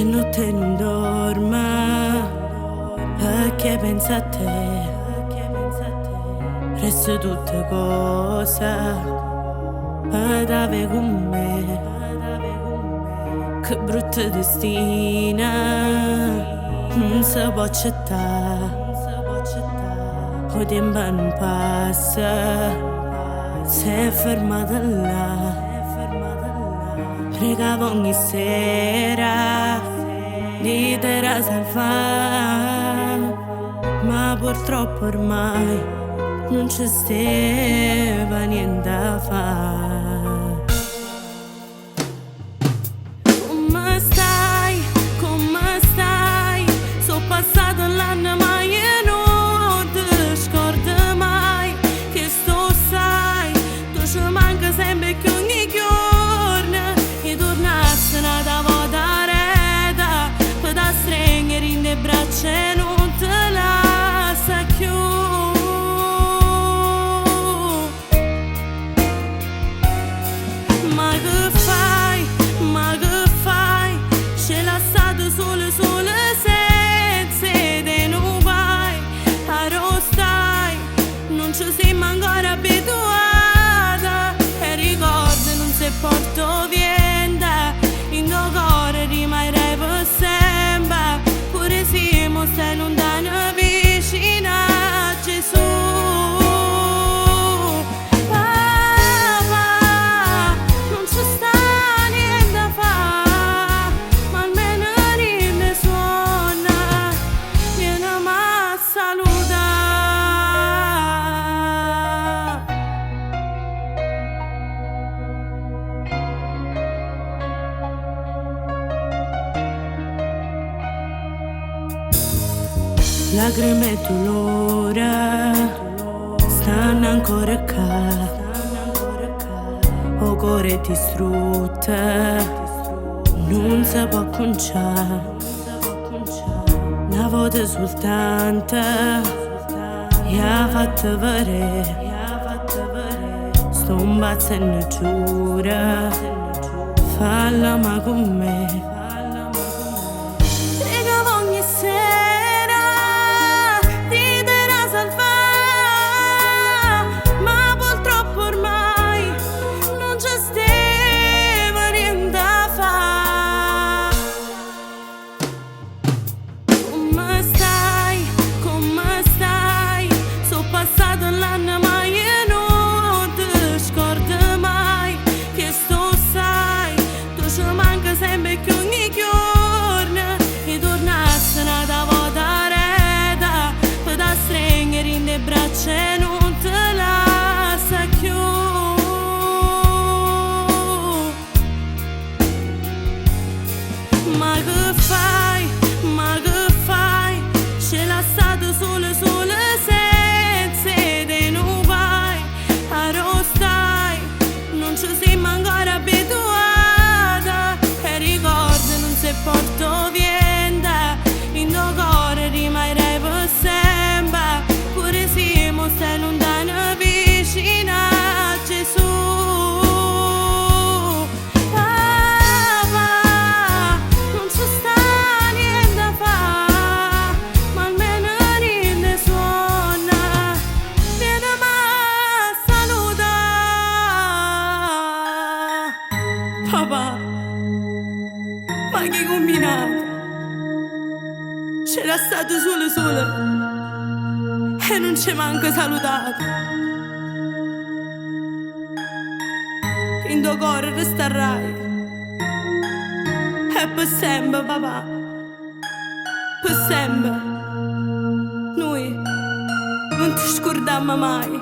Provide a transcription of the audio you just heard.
E notte non dorma perché pensa a te. Resta tutte cose ed ave con me. Che brutta destina non si può accettare. O tempo non passa, si è fermata là. Pregavo ogni sera di te la salvare, ma purtroppo ormai non ci stava niente da fare. Come stai? Come stai? Sono passato l'anno ma io non ti scordo mai. Che sto sai, tu ci manca sempre che ogni giorno e tornassi una volta reta per da stringere in le braccia e non te lascia più. Ma che fai? Ma che fai? Ce l'ha stato solo senza te non vai. Arrostai, non ci siamo ancora abituata. E ricordo non si porto niente, in tuo cuore rimarrai per sempre. Pure siamo stai lontano vicino a Gesù. Papà, non ci sta niente da fare, ma almeno ne suona, vieni a salutare. Lacrime e dolore stanno ancora qua, o cuore distrutto non si può conciare. Una volta soltanto gli ha fatto vedere, sto imbazzendo giura, falla ma con me. Sempre che ogni giorno e tornassi una volta reta per da stringere in le braccia e non te lascia più. Ma che fai? Ma che fai? Ce l'ha stato solo senza te non vai. Arrostai, non ci siamo ancora abituati. Se porto niente, in tuo cuore rimarrai per sempre. Pure siamo stai lontano vicino a Gesù. Papà, non ci sta niente da fare, ma almeno ne suona, vieni a salutare. Papà, ma che combinato? Ce l'ha stato solo e non ci manca salutato. In tuo cuore resterai e per sempre papà, per sempre. Noi non ti scordiamo mai.